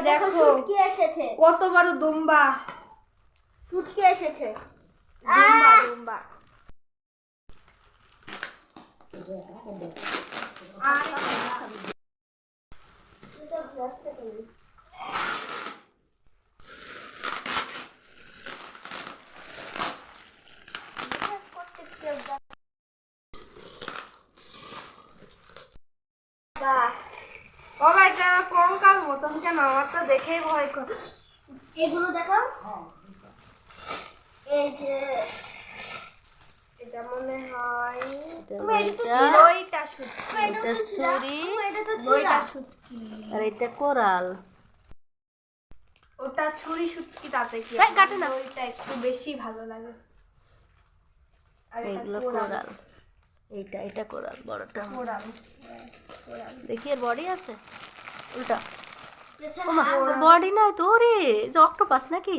দেখো শুটকি এসেছে, কত বড় দুম্বা। শুটকি এসেছে। দুম্বা দুম্বা। বাবা এটা কঙ্কাল মতন কেন? আমার তো দেখেই ভয় করে। এগুলো দেখো, এই যে এটা মনে হয় এটা শুটকি। এটা ছুরি লইটা শুটকি। আর এটা কোরাল। ওটা ছুরি শুটকি, তাতে কি এই, কাটে না। ওইটা একটু বেশি ভালো লাগে। আর এটা এগুলো কোরাল। এটা কোরাল বড়টা। কোরাল। দেখি এর বডি আছে উল্টা। পেছনে ওমা বডি নাই তো রে, যে অক্টোপাস নাকি?